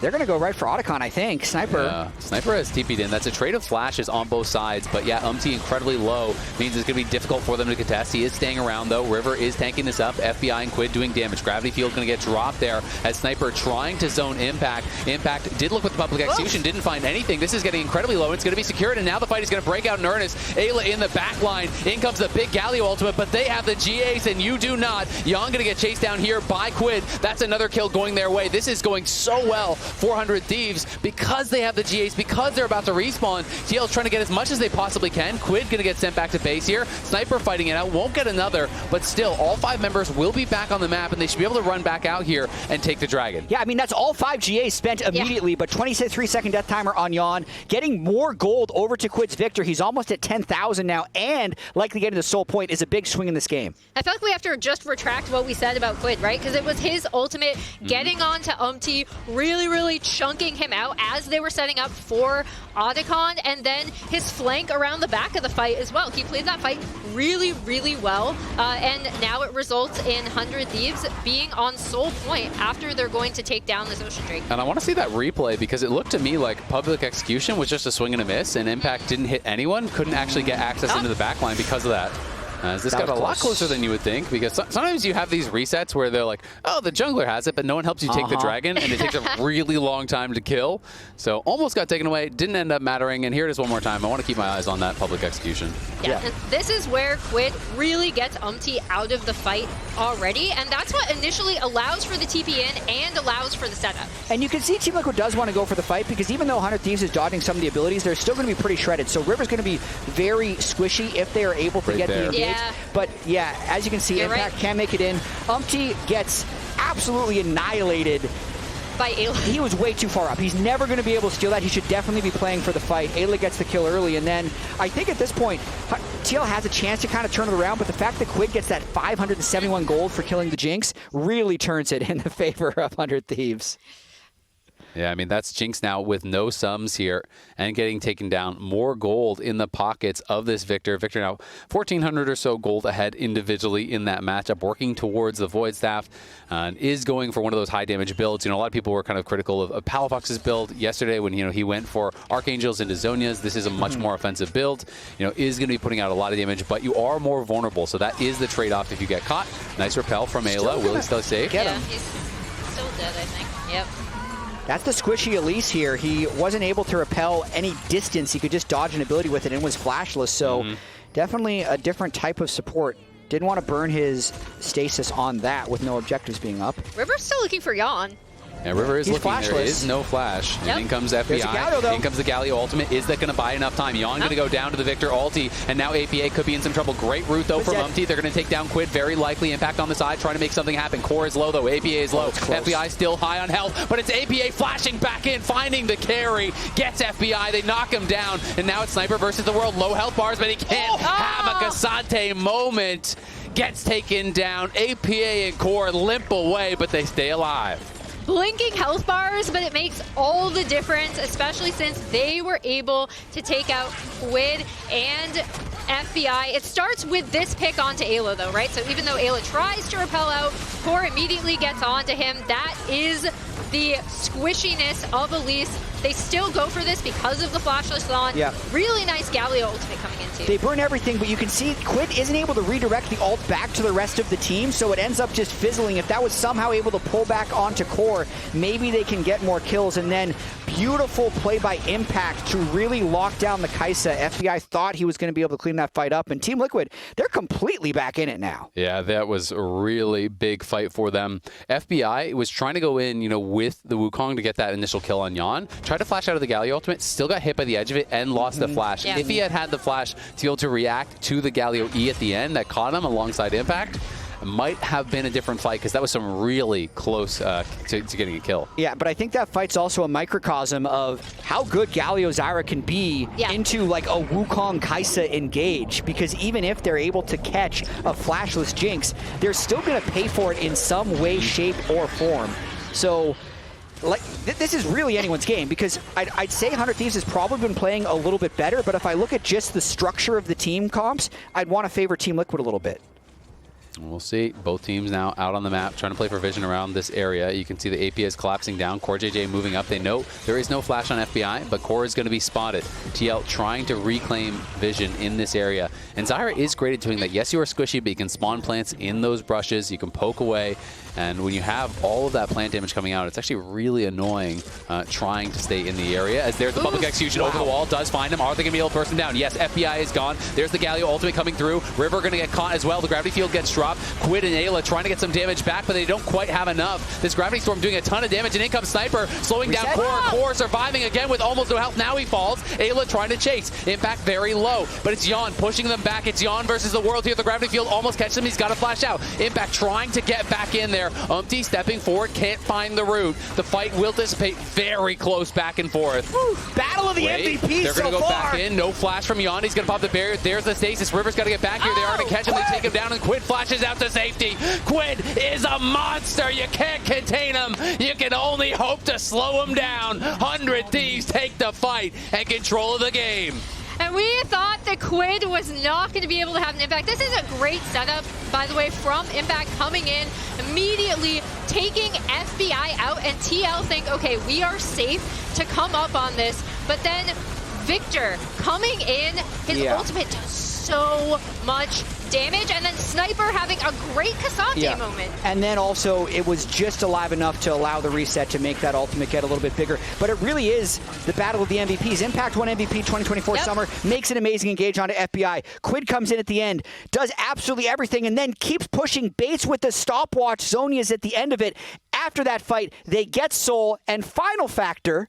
They're going to go right for Otacon, I think. Sniper. Yeah. Sniper has TP'd in. That's a trade of flashes on both sides, but yeah, UmTi incredibly low. Means it's going to be difficult for them to contest. He is staying around, though. River is tanking this up. FBI and Quid doing damage. Gravity Field going to get dropped there as Sniper trying to zone Impact. Impact did look with the public execution, didn't find anything. This is getting incredibly low. It's going to be secured, and now the fight is going to break out in earnest. Eyla in the back line. In comes the big Galio ultimate, but they have the GAs, and you do not. Yeon going to get chased down here by Quid. That's another kill going their way. This is going so well. 400 Thieves, because they have the GAs, because they're about to respawn. TL's trying to get as much as they possibly can. Quid going to get sent back to base here. Sniper fighting it out, won't get another, but still, all 5 members will be back on the map, and they should be able to run back out here and take the dragon. Yeah, I mean, that's all 5 GAs spent immediately, but 23-second death timer on Yeon, getting more gold over to Quid's Viktor. He's almost at 10,000 now, and likely getting the soul point is a big swing in this game. I feel like we have to just retract what we said about Quid, right? Because it was his ultimate getting onto UmTi, really chunking him out as they were setting up for Otacon, and then his flank around the back of the fight as well. He played that fight really well, and now it results in 100 Thieves being on soul point after they're going to take down this Ocean Drake. And I want to see that replay because it looked to me like public execution was just a swing and a miss, and Impact didn't hit anyone, couldn't actually get access into the backline because of that. This got a lot closer than you would think, because sometimes you have these resets where they're like, oh, the jungler has it, but no one helps you take the dragon, and it takes a really long time to kill. So almost got taken away, didn't end up mattering, and here it is one more time. I want to keep my eyes on that public execution. Yeah, and this is where Quid really gets UmTi out of the fight already, and that's what initially allows for the TP in and allows for the setup. And you can see Team Liquid does want to go for the fight, because even though 100 Thieves is dodging some of the abilities, they're still going to be pretty shredded. So River's going to be very squishy if they are able to get the engage. Yeah. But yeah, as you can see, Impact can make it in. UmTi gets absolutely annihilated by Eyla. He was way too far up. He's never going to be able to steal that. He should definitely be playing for the fight. Eyla gets the kill early, and then I think at this point, TL has a chance to kind of turn it around, but the fact that Quid gets that 571 gold for killing the Jinx really turns it in the favor of 100 Thieves. Yeah, I mean, that's Jinx now with no sums here and getting taken down. More gold in the pockets of this Viktor. Viktor now 1,400 or so gold ahead individually in that matchup, working towards the Void Staff, and is going for one of those high damage builds. You know, a lot of people were kind of critical of Palafox's build yesterday when, you know, he went for Archangels into Zonias. This is a much more offensive build. You know, is going to be putting out a lot of damage, but you are more vulnerable. So that is the trade-off if you get caught. Nice repel from Eyla. Will he still safe? Yeah, he's still dead, I think. Yep. That's the squishy Elise here. He wasn't able to repel any distance. He could just dodge an ability with it and was flashless. So definitely a different type of support. Didn't want to burn his stasis on that with no objectives being up. River's still looking for Yeon. Yeah, River is looking. Flashless. There is no flash. Yep. And in comes FBI. Galio, in comes the Galio ultimate. Is that going to buy enough time? Yeon going to go down to the Viktor ulti, and now APA could be in some trouble. Great route, though, from UmTi. They're going to take down Quid. Very likely Impact on the side, trying to make something happen. Core is low, though. APA is low. FBI still high on health, but it's APA flashing back in, finding the carry. Gets FBI. They knock him down, and now it's Sniper versus the world. Low health bars, but he can't have a Cassante moment. Gets taken down. APA and Core limp away, but they stay alive. Blinking health bars, but it makes all the difference, especially since they were able to take out Quid and FBI. It starts with this pick onto Eyla, though, right? So even though Eyla tries to repel out, Core immediately gets onto him. That is the squishiness of Elise. They still go for this because of the flashless launch. Yeah. Really nice Galio ultimate coming in too. They burn everything, but you can see Quid isn't able to redirect the ult back to the rest of the team, so it ends up just fizzling. If that was somehow able to pull back onto Core, maybe they can get more kills. And then beautiful play by Impact to really lock down the Kai'Sa. FBI thought he was going to be able to clean that fight up, and Team Liquid, they're completely back in it now. Yeah, that was a really big fight for them. FBI was trying to go in, you know, with the Wukong to get that initial kill on Yeon. Tried to flash out of the Galio ultimate, still got hit by the edge of it and lost the flash. Yeah. If he had the flash to be able to react to the Galio E at the end that caught him alongside Impact, it might have been a different fight, because that was some really close to getting a kill. Yeah, but I think that fight's also a microcosm of how good Galio Zyra can be into like a Wukong Kai'Sa engage, because even if they're able to catch a flashless Jinx, they're still going to pay for it in some way, shape, or form. So like this is really anyone's game, because I'd say 100 Thieves has probably been playing a little bit better, but if I look at just the structure of the team comps, I'd want to favor Team Liquid a little bit. We'll see. Both teams now out on the map trying to play for vision around this area. You can see the AP is collapsing down. CoreJJ moving up. They know there is no flash on FBI, but Core is going to be spotted. TL trying to reclaim vision in this area. And Zyra is great at doing that. Yes, you are squishy, but you can spawn plants in those brushes. You can poke away. And when you have all of that plant damage coming out, it's actually really annoying trying to stay in the area. As there's the public execution over the wall. Does find him. Are they going to be able to burst him down? Yes, FBI is gone. There's the Galio ultimate coming through. River going to get caught as well. The gravity field gets dropped. Quid and Eyla trying to get some damage back, but they don't quite have enough. This gravity storm doing a ton of damage. An in comes Sniper, slowing down Core. Core surviving again with almost no health. Now he falls. Eyla trying to chase. Impact very low, but it's Yeon pushing them back. It's Yeon versus the world here. The gravity field almost catches him. He's got to flash out. Impact trying to get back in there. UmTi stepping forward, can't find the route. The fight will dissipate. Very close back and forth. Battle of the MVP They're going to go back in. No flash from Yeon. He's going to pop the barrier. There's the stasis. River's got to get back here. They are going to catch him. They take him down, and Quid flashes out to safety. Quid is a monster. You can't contain him. You can only hope to slow him down. 100 Thieves take the fight and control of the game. And we thought that Quid was not going to be able to have an impact. This is a great setup, by the way, from Impact coming in, immediately taking FBI out, and TL think, okay, we are safe to come up on this. But then Viktor coming in, his ultimate does so much damage, and then Sniper having a great Cassandre moment. And then also, it was just alive enough to allow the reset to make that ultimate get a little bit bigger. But it really is the battle of the MVPs. Impact won MVP 2024 summer, makes an amazing engage onto FBI. Quid comes in at the end, does absolutely everything, and then keeps pushing, baits with the stopwatch. Zonia's at the end of it. After that fight, they get Seoul, and final factor,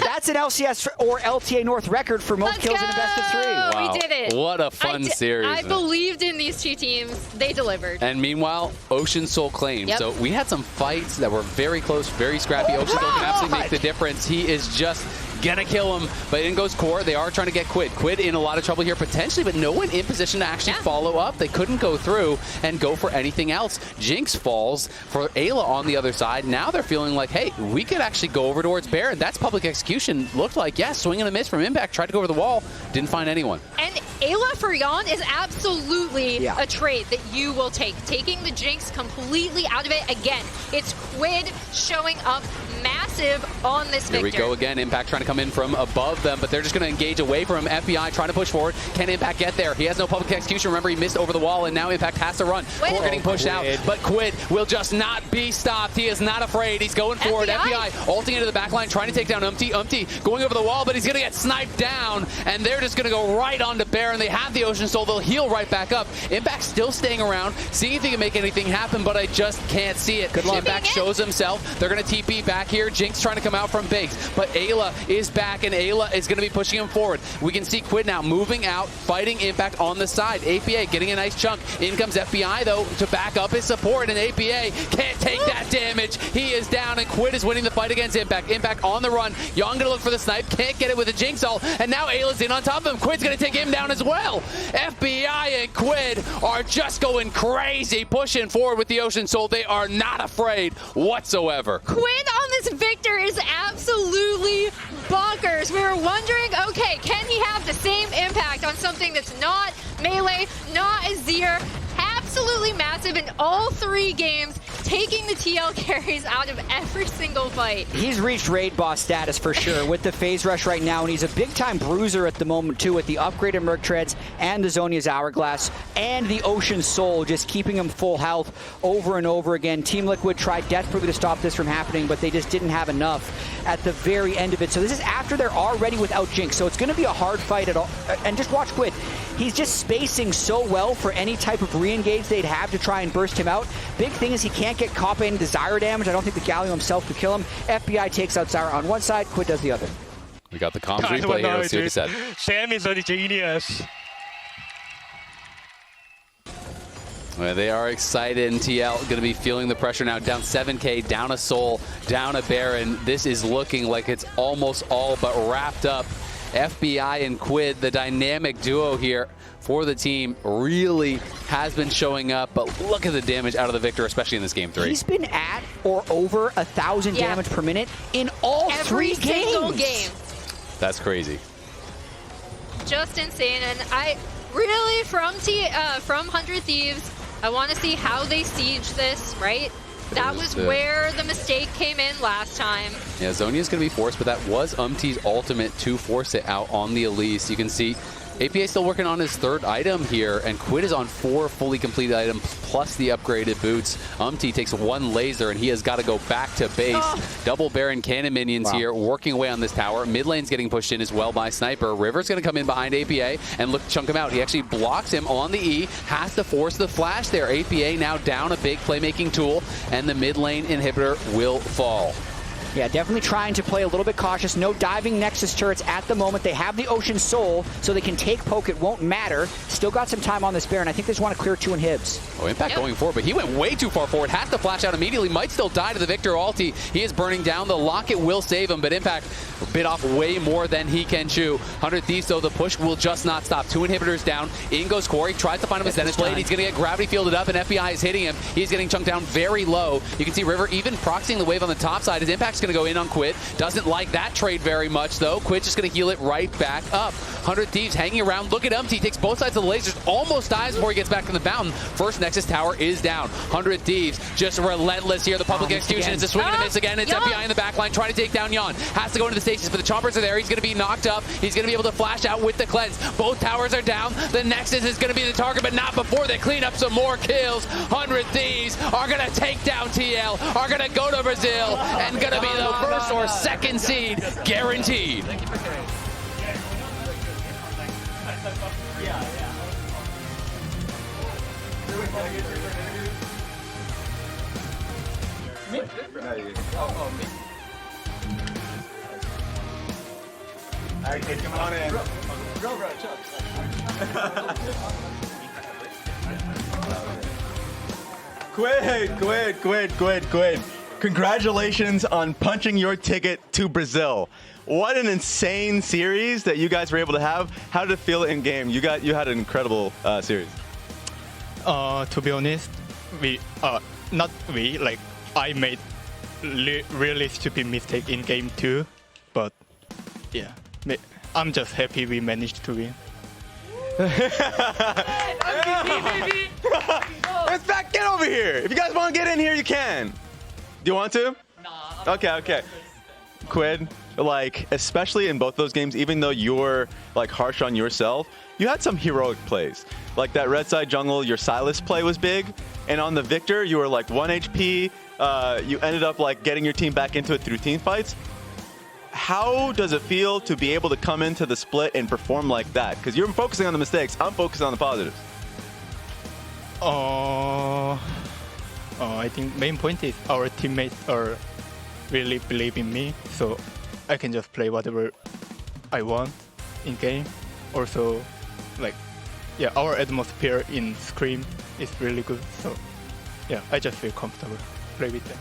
that's an LCS or LTA North record for most kills in a best of 3. Wow. We did it. What a fun series. I believed in these two teams. They delivered. And meanwhile, Ocean Soul claimed. So we had some fights that were very close, very scrappy. Ocean Soul can absolutely make the difference. He is just gonna kill him, but in goes Core. They are trying to get Quid. Quid in a lot of trouble here potentially, but no one in position to actually follow up. They couldn't go through and go for anything else. Jinx falls for Eyla on the other side. Now they're feeling like, hey, we could actually go over towards Baron. That's public execution. Looked like, swing and a miss from Impact. Tried to go over the wall. Didn't find anyone. And Eyla for Yeon is absolutely a trade that you will take. Taking the Jinx completely out of it. Again, it's Quid showing up massive on this Viktor. Here we go again. Impact trying to come in from above them, but they're just going to engage away from him. FBI trying to push forward. Can Impact get there? He has no public execution. Remember, he missed over the wall, and now Impact has to run. Core getting pushed out, but Quid will just not be stopped. He is not afraid. He's going forward. FBI ulting into the back line, trying to take down UmTi. UmTi going over the wall, but he's going to get sniped down, and they're just going to go right onto Baron. They have the Ocean Soul. They'll heal right back up. Impact still staying around, seeing if he can make anything happen, but I just can't see it. Impact shows himself. They're going to TP back here. Jinx trying to come out from base, but Eyla is back, and Eyla is going to be pushing him forward. We can see Quid now moving out, fighting Impact on the side. APA getting a nice chunk. In comes FBI, though, to back up his support, and APA can't take that damage. He is down, and Quid is winning the fight against Impact. Impact on the run. Yeon gonna look for the snipe, can't get it with a Jinx ult, and now Ayla's in on top of him. Quid's gonna take him down as well. FBI and Quid are just going crazy, pushing forward with the Ocean Soul. They are not afraid whatsoever. Quid on this Viktor is absolutely bonkers. We were wondering, okay, can he have the same impact on something that's not melee, not Azir? Absolutely massive in all 3 games, taking the TL carries out of every single fight. He's reached raid boss status for sure with the phase rush right now, and he's a big-time bruiser at the moment too, with the upgraded Merc Treads and the Zonia's Hourglass and the Ocean Soul just keeping him full health over and over again. Team Liquid tried desperately to stop this from happening, but they just didn't have enough at the very end of it. So this is after they're already without Jinx, so it's going to be a hard fight at all. And just watch Quid. He's just spacing so well for any type of re-engage they'd have to try and burst him out. Big thing is he can't get caught into the Zyra damage. I don't think the Galio himself could kill him. FBI takes out Zyra on one side, Quid does the other. We got the comms replay here. Let's see what he said. Sam is a genius. Well, they are excited, and TL going to be feeling the pressure now. Down 7K, down a Soul, down a Baron. This is looking like it's almost all but wrapped up. FBI and Quid, the dynamic duo here for the team, really has been showing up, but look at the damage out of the Viktor, especially in this game 3. He's been at or over 1,000 damage per minute in all every 3 games. Single game. That's crazy. Just insane, and I really, from 100 Thieves, I want to see how they siege this, right? That was where the mistake came in last time. Yeah, Zhonya's going to be forced, but that was UmTi's ultimate to force it out on the Elise. You can see APA still working on his third item here, and Quid is on 4 fully completed items plus the upgraded boots. UmTi takes 1 laser, and he has got to go back to base. Double Baron Cannon minions here working away on this tower. Mid lane's getting pushed in as well by Sniper. River's going to come in behind APA and look to chunk him out. He actually blocks him on the E, has to force the flash there. APA now down a big playmaking tool, and the mid lane inhibitor will fall. Yeah, definitely trying to play a little bit cautious. No diving Nexus turrets at the moment. They have the Ocean Soul, so they can take poke. It won't matter. Still got some time on this Baron. I think they just want to clear 2 inhibs. Oh, Impact going forward, but he went way too far forward. Has to flash out immediately. Might still die to the Viktor ulti. He is burning down. The Locket will save him, but Impact bit off way more than he can chew. 100 Thieves, though, the push will just not stop. 2 inhibitors down. In goes Corey. Tries to find him a Zenith Blade. He's going to get gravity fielded up, and FBI is hitting him. He's getting chunked down very low. You can see River even proxying the wave on the top side. His Impact's going to go in on Quid. Doesn't like that trade very much, though. Quid's just going to heal it right back up. 100 Thieves hanging around. Look at UmTi. Takes both sides of the lasers. Almost dies before he gets back to the fountain. First Nexus tower is down. 100 Thieves just relentless here. The public execution is a swing and a miss again. It's FBI in the back line trying to take down Yeon. Has to go into the stations, but the choppers are there. He's going to be knocked up. He's going to be able to flash out with the cleanse. Both towers are down. The Nexus is going to be the target, but not before they clean up some more kills. 100 Thieves are going to take down TL, are going to go to Brazil, and going to be the first or second seed guaranteed. Alright, kid, come on in. Quid. Congratulations on punching your ticket to Brazil. What an insane series that you guys were able to have. How did it feel in game? You had an incredible series. To be honest, I made really stupid mistake in game 2, but yeah, I'm just happy we managed to win. MVP, baby! Let's back, get over here. If you guys want to get in here, you can. Do you want to? Nah. Okay. Quid, especially in both those games, even though you're harsh on yourself, you had some heroic plays. Like that red side jungle, your Silas play was big, and on the Viktor, you were 1 HP. You ended up getting your team back into it through team fights. How does it feel to be able to come into the split and perform like that? Because you're focusing on the mistakes, I'm focusing on the positives. I think main point is our teammates are really believe in me, so I can just play whatever I want in game. Also, our atmosphere in Scream is really good, so yeah, I just feel comfortable play with them.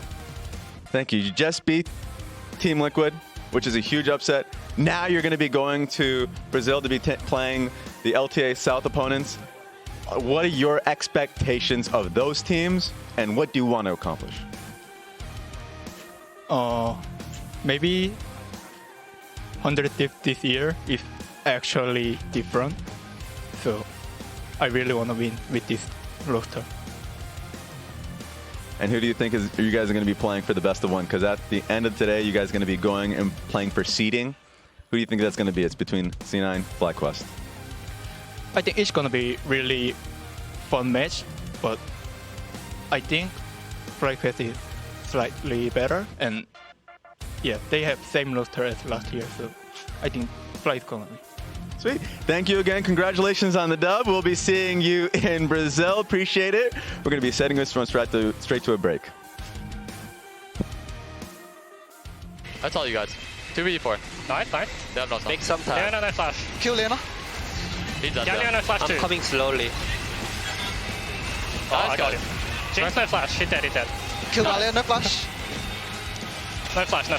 Thank you. You just beat Team Liquid, which is a huge upset. Now you're going to be going to Brazil to be playing the LTA South opponents. What are your expectations of those teams, and what do you want to accomplish? Maybe 150 this year is actually different, so I really want to win with this roster. And who do you think you guys are going to be playing for the best of 1? Because at the end of today, you guys are going to be going and playing for seeding. Who do you think that's going to be? It's between C9, FlyQuest. I think it's going to be really fun match, but I think FlyQuest is slightly better, and yeah, they have same roster as last year, so I think Fly is going to win. Sweet. Thank you again. Congratulations on the dub. We'll be seeing you in Brazil. Appreciate it. We're going to be setting this one straight to a break. That's all you guys. 2v4. Nice. They have no sound. Make some time. Leona, flash. Kill Leona. He's done. Yeah, Leona flash too. I'm coming slowly. Oh, I got him. Jinx no flash. Hit dead. Kill Galio, flash. No flash.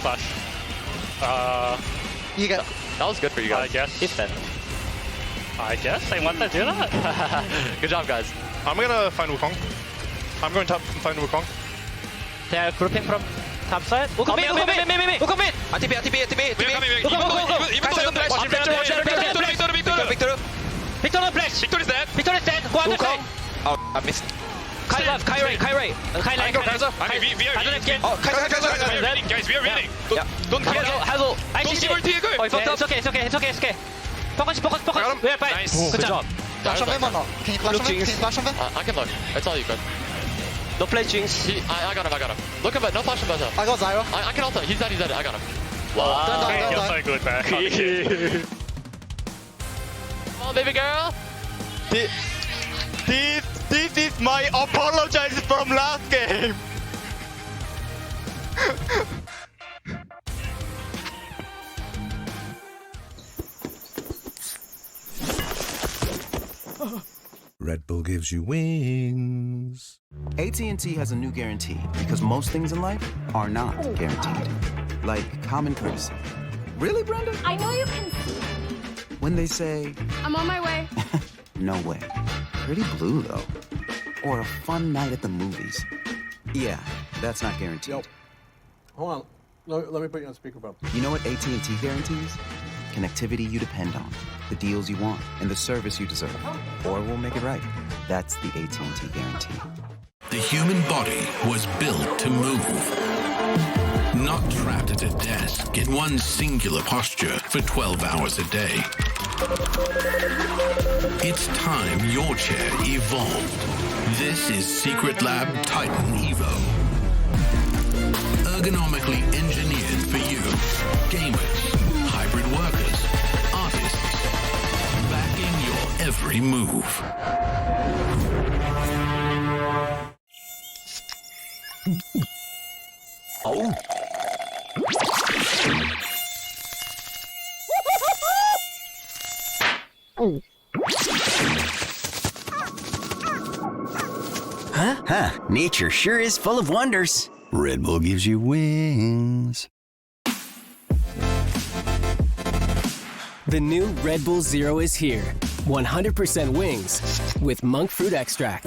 You get. That was good for you guys. I guess. He's dead. I guess they want to do that. Good job, guys. I'm gonna find Wukong. I'm going top and find Wukong. They are grouping from top side. Wukong mid. Wukong mid. ATP. Viktor no flash. Viktor is dead. Go on the side. Oh, I missed. left. Kai right. Kai I left. go Kai'Sa. I mean, we are winning. Oh, Kai'Sa. We are winning, guys. We are winning. Don't care. Hazel. Don't give ulti, go. Oh, he fucked up. It's okay. Focus. got him. Yeah, fine. Nice. Good job. Flash on him or not? Can you flash on him? Can you flash on him? I can look. It's all you could. No play Jinx. I got him. Look at him, no flash on Ambessa. I got Zyra. I can ult. He's dead. I got him. Wow. Done. You're so good, man. Come on, baby girl. This is my apologies from last game. Red Bull gives you wings. AT&T has a new guarantee because most things in life are not guaranteed. Like common courtesy. Really, Brenda? I know you can see. When they say, I'm on my way. no way. Pretty blue, though. Or a fun night at the movies. Yeah, that's not guaranteed. Yo, hold on. Let me put you on speakerphone. You know what AT&T guarantees? Connectivity you depend on, the deals you want, and the service you deserve. Or we'll make it right. That's the AT&T guarantee. The human body was built to move. Not trapped at a desk in one singular posture for 12 hours a day. It's time your chair evolved. This is Secret Lab Titan Evo. Ergonomically engineered for you, gamers, hybrid workers, artists, backing your every move. Oh. Huh, nature sure is full of wonders. Red Bull gives you wings. The new Red Bull Zero is here. 100% wings with monk fruit extract.